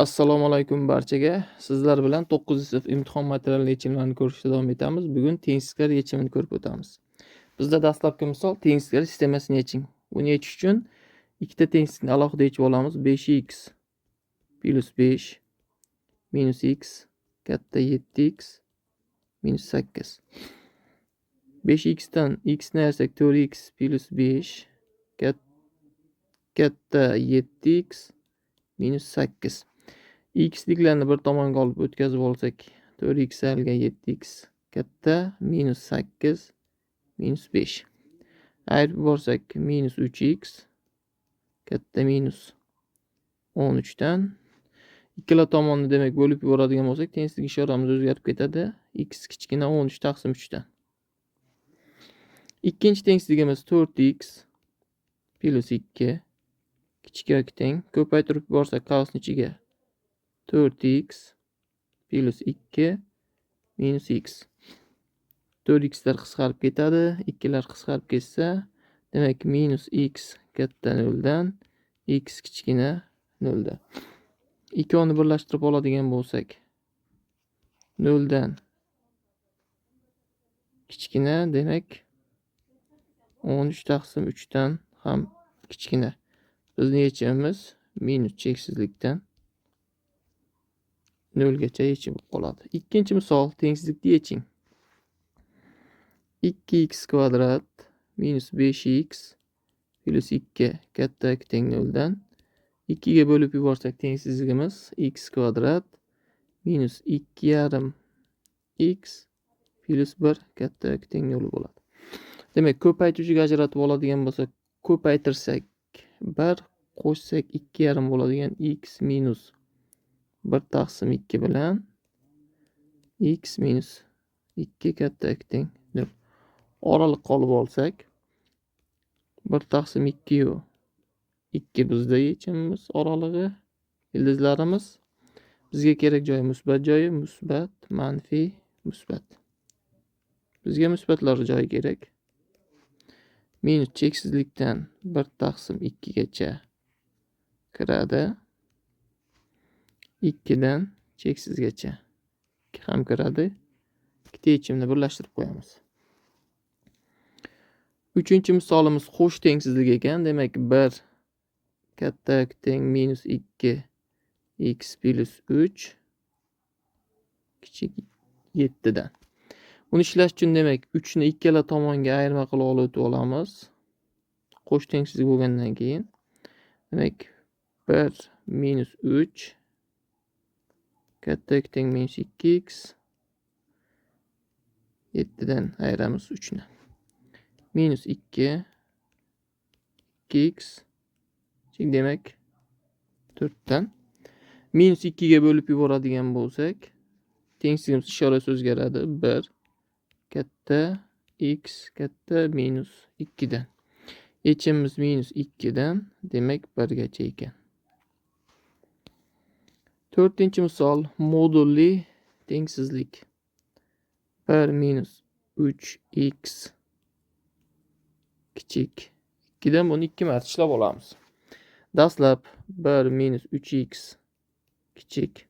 Assalomu alaykum barchaga. Sizlar bilan 9-sinf imtihon material yechimlarini ko'rishda davom etamiz. Bugun tengsizliklar yechimini ko'rib o'tamiz. Bizda dastlabki misol tengsizliklar sistemasini yeching. Buni yechish uchun ikkita tengsizlikni alohida yechib olamiz. 5x plus 5 minus x katta 7x minus 8. 5x dan x ni ayirsak 4x plus 5 katta 7x minus 8. X'liklarni bir tomonga olib o'tkazib olsak 4x ga 7x katta minus 8 minus 5. Ayirib yuborsak minus 3x katta minus 13 dan ikkala tomonni demak bo'lib yuboradigan bo'lsak tengsizlik ishoramiz o'zgarib ketadi. X kichkina 13 taqsim 3 dan. Ikkinchi tengsizligimiz 4x plus 2 kichik yoki teng. Ko'paytirib yuborsak qavsning ichiga 4x plus 2 minus x. 4x'lar qisqarib ketadi. 2'lar qisqarib ketsa, demak minus x katta 0 dan x kichkina 0 dan. Ikkovini birlashtirib oladigan bo'lsak 0 dan kichkina, demak 13 taqsim 3 dan ham kichkina. Bizning yechimimiz minus cheksizlikdan 0 gacha yechim qoladi. Ikkinchi misol tengsizlikni yeching. 2x kvadrat minus 5x plus 2 katta teng 0 dan 2 ga bo'lib yuborsak tengsizligimiz x kvadrat minus 2,5 x plus 1 katta teng 0 bo'ladi. Demak, ko'paytuvchiga ajratib oladigan bo'lsak, ko'paytirsak 1, qo'shsak 2,5 bo'ladigan x minus 1 taqsim 2 bilan x minus 2 katta teng 0. Oraliq qolib olsak 1 taqsim 2 yu 2 bizda yechimimiz oralig'i, ildizlarimiz. Bizga kerak joyi musbat joyi, musbat, manfiy, musbat. Bizga musbatlar joyi kerak. Minus cheksizlikdan 1 taqsim 2 gacha kiradi. 2 dan cheksizgacha ham kiradi. Ikkita yechimni birlashtirib qo'yamiz. Uchinchi misolimiz qo'sh tengsizlik ekan. Demak 1 katta teng minus 2 x plus 3 kichik 7 dan. Buni ishlash uchun demak 3 ni ikkala tomonga ayirma qilib olib olamiz. Qo'sh tengsizlik bo'lgandan keyin demak 1 minus 3 katta teng minus 2x 7 dan ayiramiz 3 ni. Minus 2 2x demak 4 dan. Minus 2 ga bo'lib yuboradigan bo'lsak tengsizligimiz ishorasi o'zgaradi. 1 katta x katta minus 2 dan. Yechimimiz minus 2 dan, demak 1 gacha ekan. To'rtinchi misol modulli tengsizlik. 1 minus 3x kichik 2 dan buni 2 marta ishlab olamiz. Dastlab 1 minus 3x kichik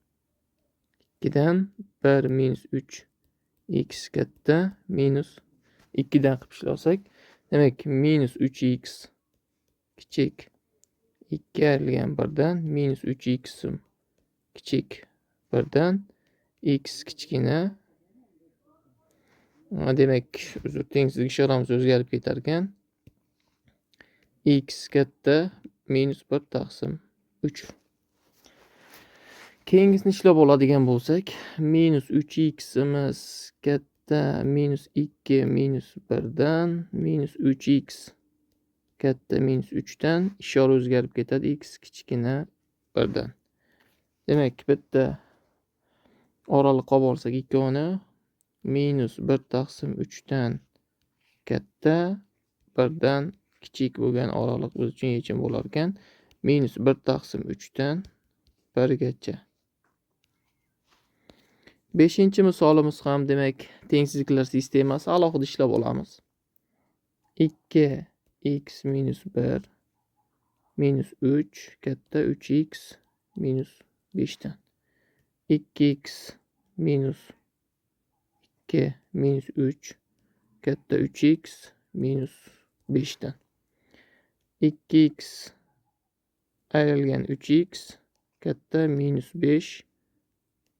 2 dan 1 minus 3x katta minus 2 dan qilib ishlasak, demak minus 3x kichik 2 ayrilgan 1 dan minus 3x kichik 1 dan x kichkina, demak tengsizlik ishoramiz o'zgarib ketar ekan. X katta minus 1 taqsim 3. Keyingisini ishlab oladigan bo'lsak, minus 3x imiz katta minus 2 minus 1 dan minus 3x katta minus 3 dan ishora o'zgarib ketadi. X kichkina 1 dan. Demak, bitta oraliq qolib olsak ikkovini minus 1 taqsim 3 dan katta 1 dan kichik bo'lgan oraliq biz uchun yechim bo'lar ekan. Minus 1 taqsim 3 dan 1 gacha. Beshinchi misolimiz ham demak tengsizliklar sistemasi, alohida ishlab olamiz. 2x minus 1 minus 3 katta 3x minus 5'ten. 2x minus 2 minus 3 katta 3x minus 5'ten. 2x ayrılgan 3x katta minus 5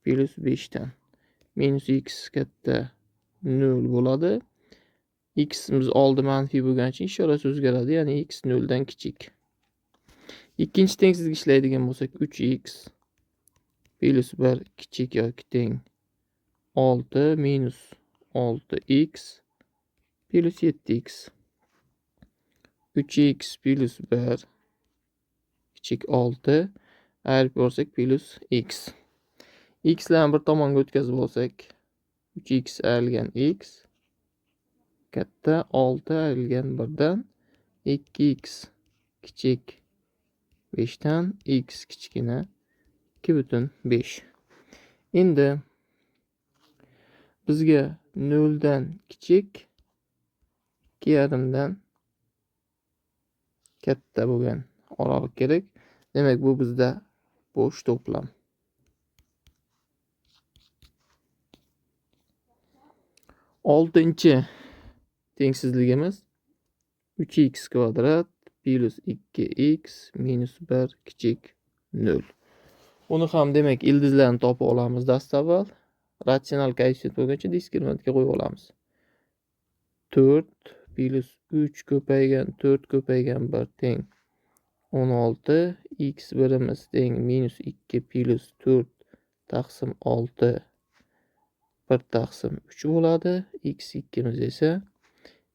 plus 5'ten. Minus x katta 0 bo'ladi. X'imiz oldi manfiy bo'lgani uchun ishorasi o'zgaradi, ya'ni x 0 dan kichik. Ikkinchi tengsizlik ishlaydigan bo'lsak, 3x plus 1 kichik yoki teng 6 minus 6x plus 7x. 3x plus 1 kichik 6 ayirib ko'rsak plus x. X'larni bir tomonga o'tkazib olsak, 3x ayrilgan x katta 6 ayrilgan 1dan 2x kichik 5'dan x kichkina 2,5. Endi bizga 0 dan kichik 2,5 dan katta bo'lgan oraliq kerak. Demak, bu bizda bo'sh to'plam. Oltinchi tengsizligimiz 3x kvadrat plus 2x minus 1 kichik 0. Buni ham demak ildizlarni topib olamiz dastavval. Ratsional koeffitsient bo'lguncha diskriminantga qo'yib olamiz. 4 plus 3 ko'paygan 4 ko'paygan 1 teng 16, x birimiz teng minus 2 plus 4 taqsim 6 1 taqsim 3 bo'ladi. X ikkimiz esa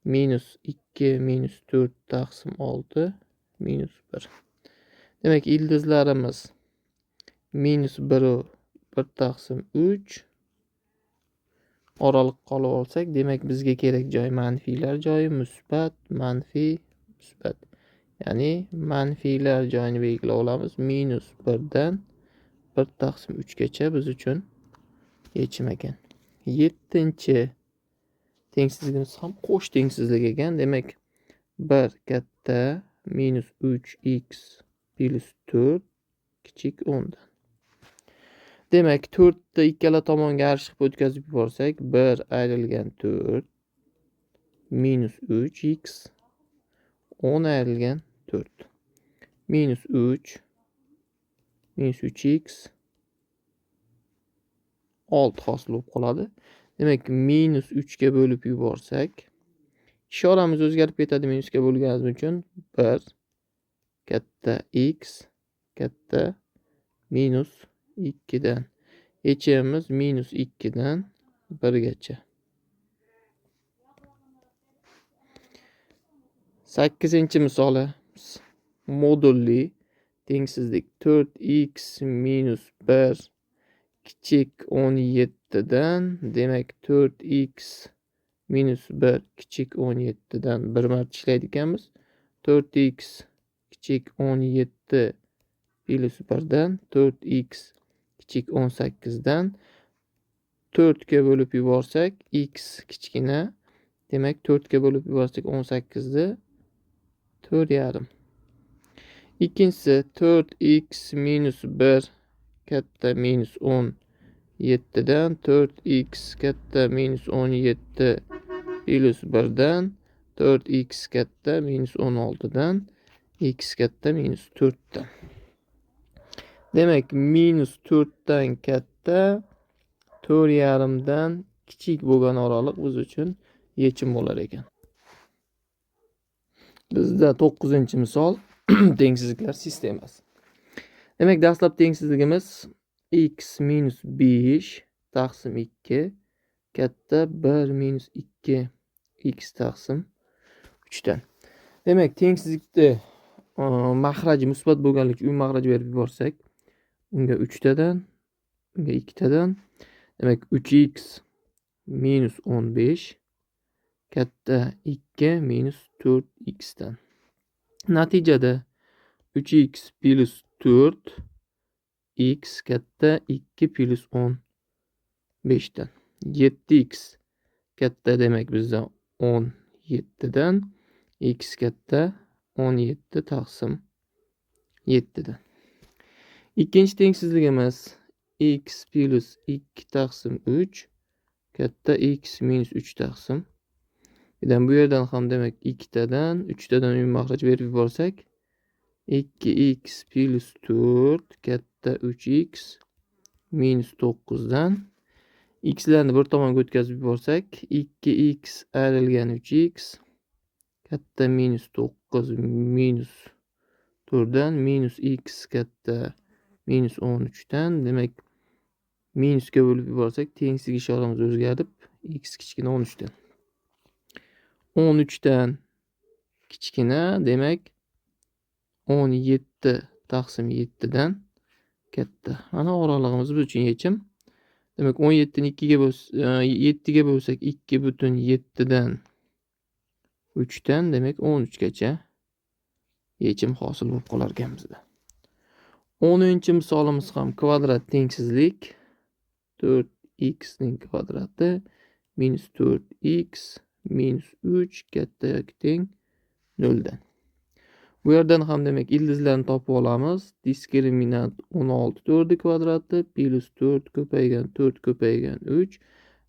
minus 2 minus 4 taqsim 6 minus 1. Demak, ildizlarimiz minus 1 1 taqsim 3 oraliq qolib olsak, demak bizga kerak joy manfiylar joyi, musbat, manfiy, musbat. Ya'ni manfiylar joyini belgilab olamiz. Minus 1 dan 1 taqsim 3 gacha biz uchun yechim ekan. 7-chi tengsizligimiz ham qo'sh tengsizlik ekan. Demak, 1 katta minus 3x plus 4 kichik 10 dan. Demak, 4 ni ikkala tomonga arshib o'tkazib yuborsak, 1 ayrilgan 4 minus 3x 10 ayrilgan 4 minus 3 minus 3x 6 hosil bo'lib qoladi. Demak, minus 3 ga bo'lib yuborsak, ishoramiz o'zgarib ketadi minusga bo'lganimiz uchun 1 katta x katta minus 2 dan. Yechimimiz minus 2 dan 1 gacha. 8-chi misoli modulli tengsizlik 4x minus 1 kichik 17 dan. Demak, 4x minus 1 kichik 17 dan bir marta ishlaydi ekanmiz. 4x kichik 17 plus 1 dan 4x kichik 18 dan 4 ga bo'lib yuborsak x kichkina. Demak, 4 ga bo'lib yuborsak 18 ni 4,5. Ikkinchisi 4x minus 1 katta minus 17 dan 4x katta minus 17 plus 1 dan 4x katta minus 16 dan x katta minus 4 dan. Demak, minus 4 dan katta 4,5 dan kichik bo'lgan oraliq biz uchun yechim bo'lar ekan. Bizda 9-chi misol tengsizliklar sistemasi. Demak, dastlab tengsizligimiz x minus 5 taqsim 2 katta 1 minus 2 x taqsim 3 dan. Demak, tengsizlikda mahraji musbat bo'lganligi uchun mahraji berib yuborsak, unga 3 tadan, unga 2 tadan. Demak, 3x minus 15 katta 2 minus 4x dan. Natijada 3x plus 4 x katta 2 plus 15 dan. 7x katta demak bizda 17 dan. X katta 17 taqsim 7 dan. Ikkinchi tengsizligimiz x plus 2 taqsim 3 katta x minus 3 taqsim. Bu yerdan ham demek 2tadan 3tadan ümumi mahraj verib yuborsak 2x plus 4 katta 3x minus 9dan x'larni bir tomonga o'tkazib yuborsak 2x ayrilgan 3x katta minus 9 minus 4dan minus x katta minus 13dan demek minusga bo'lib yuborsak tengsizlik ishoramiz o'zgarib x kichkina 13dan 13dan kichkina demek 17 taqsim 7dan katta. Mana oralig'imiz biz uchun yechim. Demek 17 ni 7 ga bo'lsak 2,7dan 3dan demek 13 gacha yechim hosil bo'lib qolar ekan bizda. 10-chi misolimiz ham kvadrat tengsizlik. 4x ning kvadrati minus 4x minus 3 katta yoki teng 0 dan. Bu yerdan ham demek ildizlarni topib olamiz. Diskriminant 16 4 kvadrati plus 4 ko'paygan 4 ko'paygan 3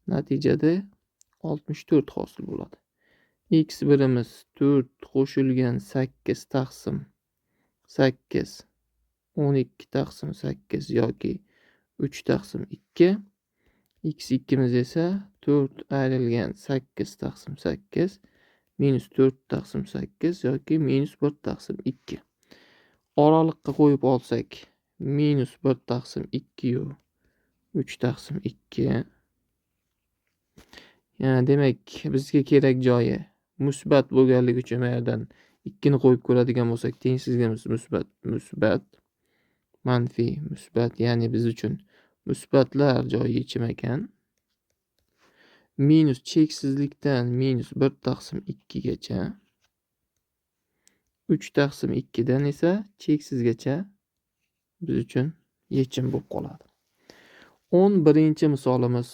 natijada 64 hosil bo'ladi. X birimiz 4 qo'shilgan 8 taqsim 8 12 taqsim 8 yoki 3 taqsim 2. X ikkimiz esa 4 ayrilgan 8 taqsim 8 minus 4 taqsim 8 yoki minus 1 taqsim 2. Oralıqqa qo'yib olsak minus 1 taqsim 2 yu 3 taqsim 2. Yani demek bizga kerak joyi musbat bo'lganligi uchun bu yerdan 2 ni qo'yib ko'radigan bo'lsak tengsizligimiz musbat manfiy musbat, ya'ni biz uchun musbatlar joyi yechim ekan. Minus cheksizlikdan minus 1 taqsim 2 gacha 3 taqsim 2dan esa cheksizgacha biz uchun yechim bo'lib qoladi. 11-chi misolimiz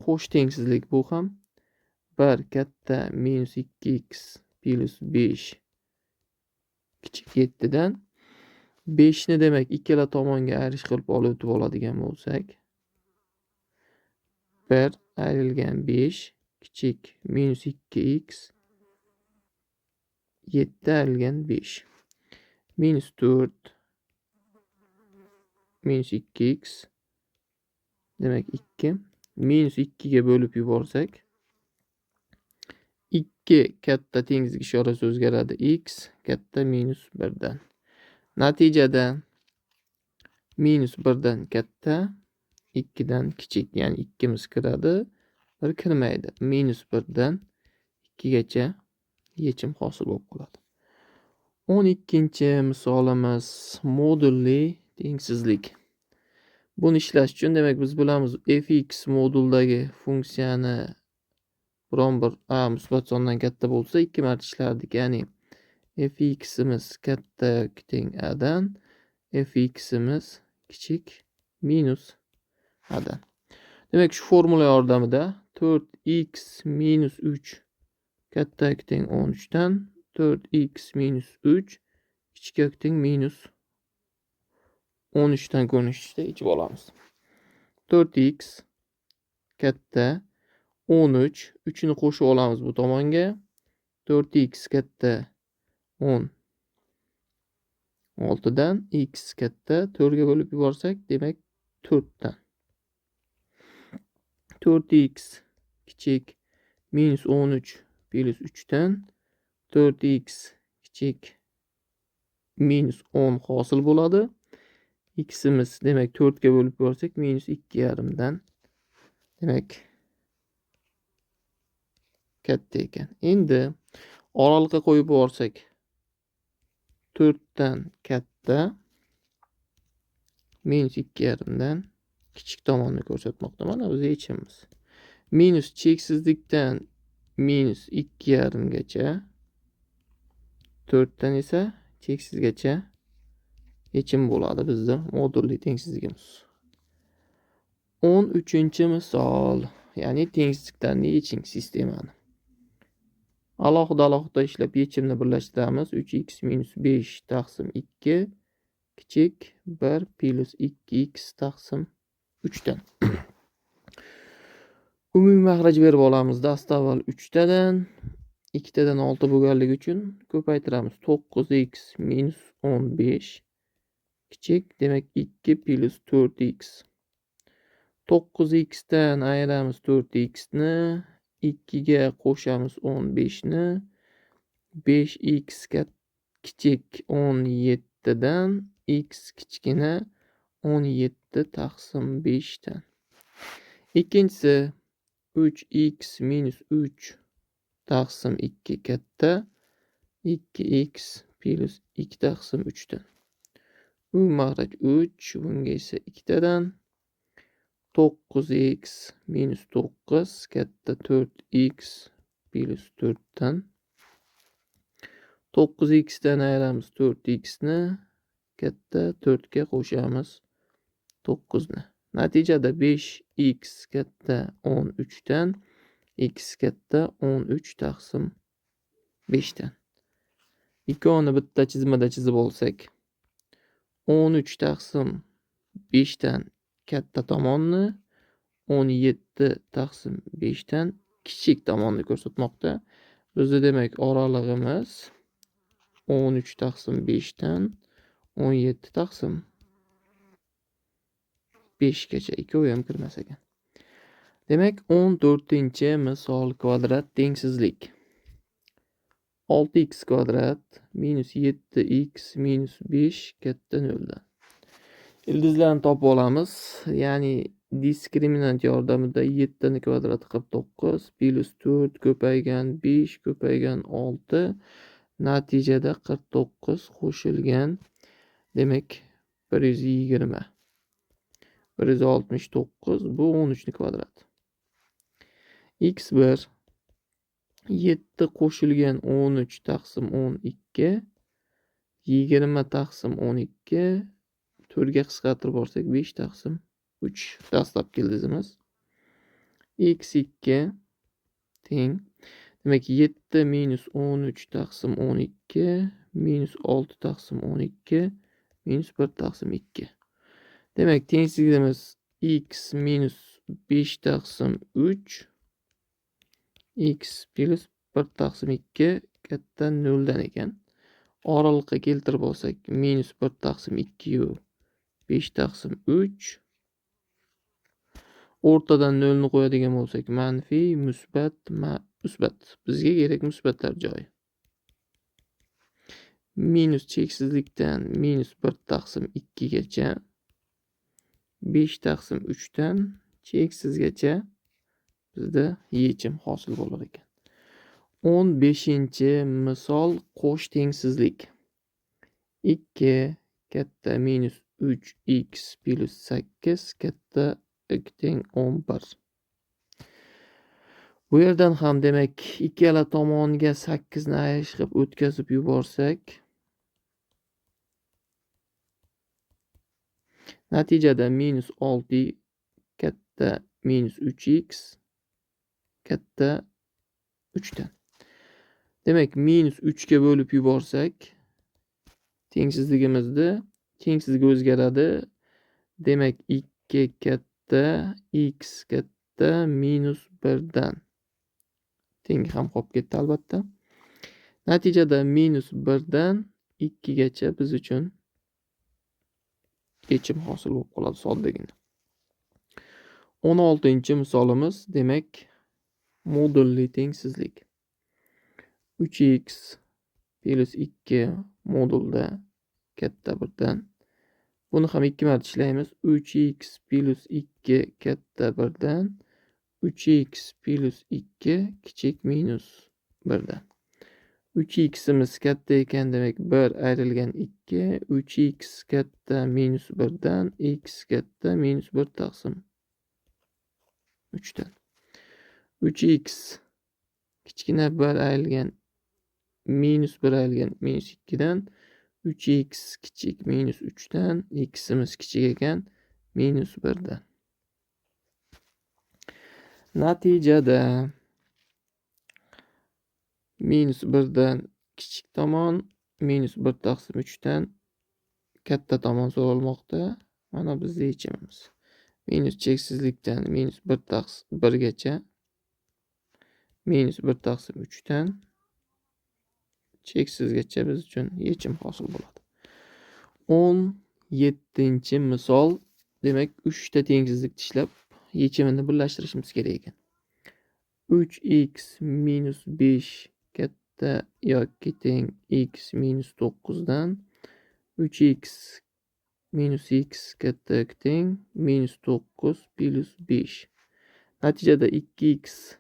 qo'sh tengsizlik. Bu ham 1 katta minus 2x plus 5 kichik 7dan 5 ni demek ikkala tomonga ayrish qilib olib o'tib oladigan bo'lsak 1 ayrilgan 5 kichik minus 2x 7 ayrilgan 5 minus 4 minus 2x demek 2 minus 2 ga bo'lib yuborsak 2 katta tengizlik ishorasi o'zgaradi x katta minus 1 dan. Natijada minus 1 dan katta 2 dan kichik, ya'ni 2'miz kiradi 1 kirmaydi. Minus 1 dan 2 gacha yechim hosil bo'lib qoladi. 12-chi misolimiz modulli tengsizlik. Buni ishlash uchun demek biz bilamiz fx moduldagi funksiyani biron bir a musbat sondan katta bo'lsa 2 marta ishlardik. Ya'ni fx'imiz katta yoki teng a dan fx'imiz kichik minus a dan. Demek şu formula yordamida 4x minus 3 katta yoki teng 13 dan 4x minus 3 kichik yoki teng minus 13 dan ko'rinishda yechib olamiz. 4x katta 13 3'ünü qo'shib olamiz bu tomonga. 4x katta 16 dan x katta 4 ga bo'lib yuborsak demek 4 dan. 4x kichik minus 13 plus 3 dan 4x kichik minus 10 hosil bo'ladi. X'imiz demek 4 ga bo'lib yuborsak minus 2,5 dan demek katta ekan. Endi oralıqqa qo'yib yuborsak 4 dan katta minus 2,5 dan kichik tomonni ko'rsatmoqda. Mana o'zi yechimimiz. Minus cheksizlikdan minus 2,5 gacha 4 dan esa cheksizgacha yechim bo'ladi bizda modulli tengsizligimiz. 13-chi misol, ya'ni tengsizliklarni yeching sistemani. Alohida ishlab yechimni birlashtiramiz. 3x minus 5 taqsim 2 kichik 1 plus 2x taqsim 3dan. Umumiy maxraj berib olamiz. Dastavval 3tadan 2tadan 6 bo'lganligi uchun ko'paytiramiz. 9x minus 15 kichik, demak 2 plus 4x. 9x dan ayiramiz 4x ni, 2 ga qo'shamiz 15 ni. 5x kichik 17 dan x kichkina 17 taqsim 5 dan. Ikkinchisi 3x minus 3 taqsim 2 katta 2x plus 2 taqsim 3 dan. Umumiy maxraj 3, bunga esa 2tadan 9x minus 9 katta 4x plus 4 dan. 9x dan ayiramiz 4x ni, katta 4 ga qo'shamiz 9 ni. Natijada 5x katta 13 dan x katta 13 taqsim 5 dan. Ikkovini bitta chizmada chizib olsak, 13 taqsim 5 dan katta tomonni, 17 taqsim 5 dan kichik tomonni ko'rsatmoqda. Bizda demak oralig'imiz 13 taqsim 5 dan 17 taqsim 5 gacha. Ikkovi ham kirmas ekan. Demak 14-misol kvadrat tengsizlik. 6x kvadrat minus 7x minus 5 katta 0 dan. Ildizlarni topib olamiz. Ya'ni diskriminant yordamida 7 ni kvadrati 49 plus 4 ko'paygan 5 ko'paygan 6 natijada 49 qo'shilgan. Demak 120. 169 bu 13 ni kvadrati. x1 7 qo'shilgan 13 taqsim 12 20 taqsim 12 4 ga qisqartirib borsak 5 taqsim 3 dastlabki ildizimiz. x2 teng. Demak 7 minus 13 taqsim 12 minus 6 taqsim 12 minus 1 taqsim 2. Demak tengsizligimiz x minus 5 taqsim 3 x plus 1 taqsim 2 katta 0 dan ekan. Oraliqqa keltirib olsak minus 1 taqsim 2 yu 5 taqsim 3. O'rtadan 0 ni qo'yadigan bo'lsak manfiy, musbat, musbat. Bizga kerak musbatlar joyi. Minus cheksizlikdan minus 1 taqsim 2 gacha 5 taqsim 3 dan cheksizgacha bizda yechim hosil bo'lar ekan. 15-misol qo'sh tengsizlik. 2 katta minus 3x plus 8 katta x teng 11. Bu yerdan ham demak ikkala tomoniga 8 ni ayirish qilib o'tkazib yuborsak, natijada minus 6 katta minus 3x katta 3 dan. Demak minus 3 ga bo'lib yuborsak tengsizligimizda tengsizlik o'zgaradi. Demak 2 katta x katta minus 1 dan teng ham qolib ketdi albatta. Natijada minus 1 dan 2 gacha biz uchun yechim hosil bo'lib qoladi soddagina. 16-misolimiz demak modulli tengsizlik. 3x plus 2 modulda katta 1 dan. Buni ham 2 marta ishlaymiz. 3x plus 2 katta 1 dan 3x plus 2 kichik minus 1 dan. 3x'imiz katta ekan, demak 1 ayrilgan 2, 3x katta minus 1 dan x katta minus 1 taqsim 3 dan. 3x kichkina 1 ayrilgan minus 1 ayrilgan minus 2 dan, 3x kichik minus 3 dan, x'imiz kichik ekan minus 1 dan. Natijada minus 1 dan kichik tomon minus 1 taqsim 3 dan katta tomon so'ralmoqda. Mana bizning yechimimiz. Minus cheksizlikdan minus 1 taqsim 1 gacha. Minus 1 taqsim 3 dan cheksizgacha biz uchun yechim hosil bo'ladi. 17-misol. Demak, 3 ta tengsizlik tishlab yechimini birlashtirishimiz kerak ekan. 3x minus 5 katta yoki teng x minus 9 dan 3x minus x katta yoki teng minus 9 plus 5. Natijada 2x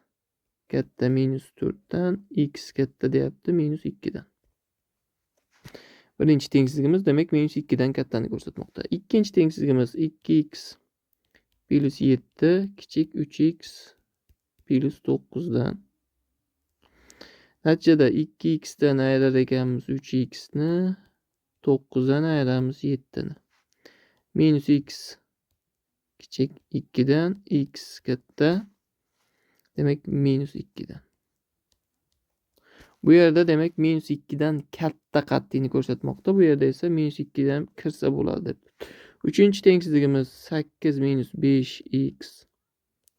katta minus 4 dan x katta deyapti minus 2 dan. Birinchi tengsizligimiz demak minus 2 dan kattani ko'rsatmoqda. Ikkinchi tengsizligimiz 2x plus 7 kichik 3x plus 9 dan. Natijada 2x dan ayrar ekanmiz 3x ni, 9 dan ayiramiz 7 ni. Minus x kichik 2 dan x katta demak minus 2 dan. Bu yerda demak minus 2 dan katta qat'iyni ko'rsatmoqda. Bu yerda esa minus 2 dan kirsa bo'ladi. Uchinchi tengsizligimiz 8 minus 5x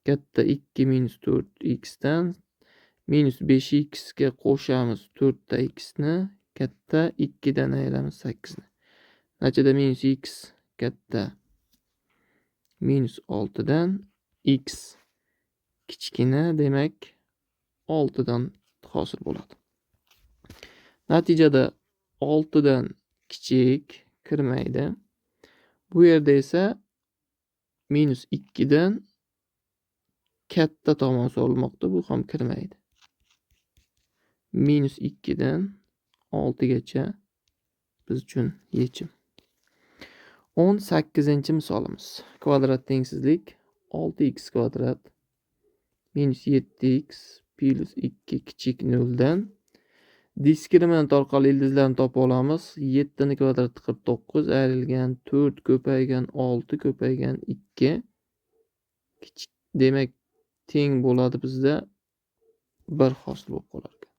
katta 2 minus 4x dan minus 5x ga qo'shamiz 4 ta x ni, katta 2 dan ayiramiz 8 ni. Natijada minus x katta minus 6 dan x kichkina demak 6 dan hosil bo'ladi. Natijada 6 dan kichik kirmaydi. Bu yerda esa minus 2 dan katta tomon so'ralmoqda. Bu ham kirmaydi. Minus 2 dan 6 gacha biz uchun yechim. 18-misolimiz. Kvadrat tengsizlik 6x kvadrat minus 7x plus 2 kichik 0 dan diskriminant orqali ildizlarni topa olamiz. 7 ni kvadrati 49 ayrilgan 4 ko'paygan 6 ko'paygan 2 kichik demak teng bo'ladi bizda 1 hosil bo'lib qolar ekan.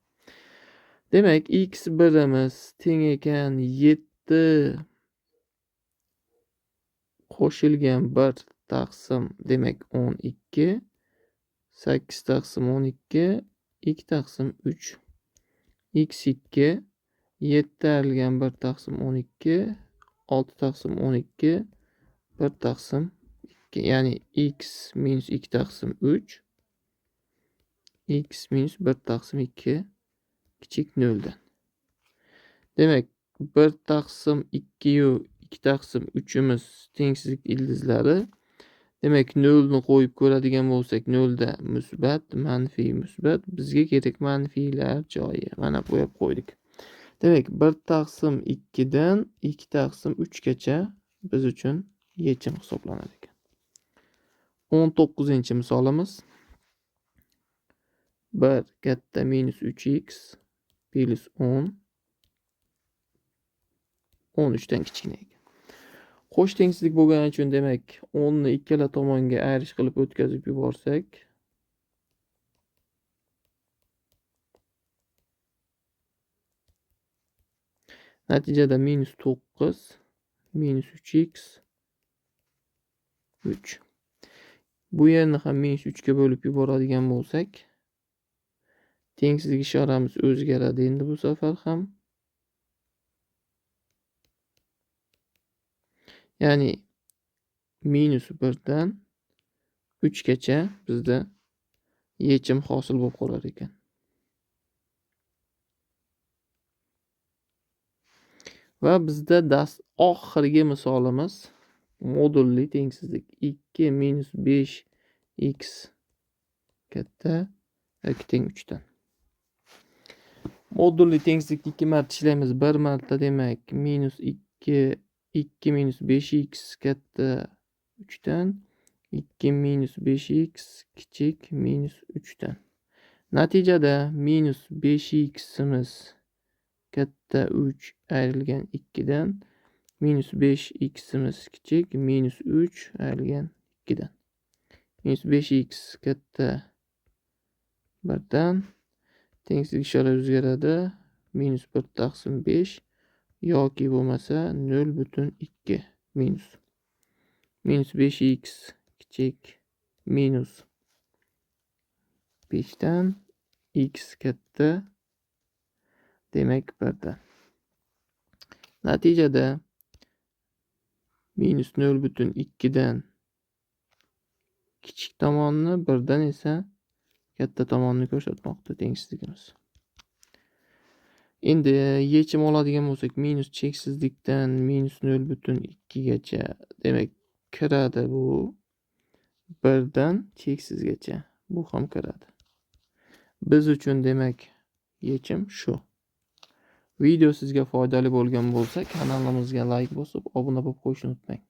Demak x birimiz teng ekan 7 qo'shilgan 1 taqsim demak 12, 8 taqsim 12, 2 taqsim 3. x2 7 ayrilgan 1 taqsim 12, 6 taqsim 12, 1 taqsim 2. Ya'ni x minus 2 taqsim 3, x minus 1 taqsim 2 kichik 0 dan. Demak 1 taqsim 2 yu 2 taqsim 3'imiz tengsizlik ildizlari. Demak 0 ni qo'yib ko'radigan bo'lsak 0 da musbat, manfiy, musbat. Bizga kerak manfiylar joyi. Mana qo'yib qo'ydik. Demak 1 taqsim 2 dan 2 taqsim 3 gacha biz uchun yechim hisoblanar ekan. 19-misolimiz 1 katta minus 3x plus 10 13 dan kichkina ekan. Qo'sh tengsizlik bo'lgani uchun demak 10 ni ikkala tomonga ayrish qilib o'tkazib yuborsak natijada minus 9 minus 3x 3. Bu yerni ham minus 3 ga bo'lib yuboradigan bo'lsak tengsizlik ishoramiz o'zgaradi endi bu safar ham. Ya'ni minus 1 dan 3 gacha bizda yechim hosil bo'lib qolar ekan. Va bizda oxirgi misolimiz modulli tengsizlik 2 minus 5x katta yoki teng 3 dan. Modulli tengsizlikni 2 marta ishlaymiz. 1 marta demak minus 2 minus 5x katta 3 dan 2 minus 5x kichik minus 3 dan. Natijada minus 5x'imiz katta 3 ayrilgan 2 dan minus 5x'imiz kichik minus 3 ayrilgan 2 dan. Minus 5x katta 1 dan tengsizlik ishora o'zgaradi. Minus 1 taqsim 5 yoki bo'lmasa 0,2 minus. Minus 5x kichik minus 5 dan x katta demak 1 dan. Natijada minus 0,2 dan kichik tomonni 1 dan esa katta tomonni ko'rsatmoqda tengsizligimiz. Endi yechim oladigan bo'lsak, minus cheksizlikdan minus 0,2 gacha demak kiradi bu 1 dan cheksizgacha. Bu ham kiradi. Biz uchun demak yechim shu. Video sizga foydali bo'lgan bo'lsa, kanalimizga like bosib, obuna bo'lib qo'yishni unutmang.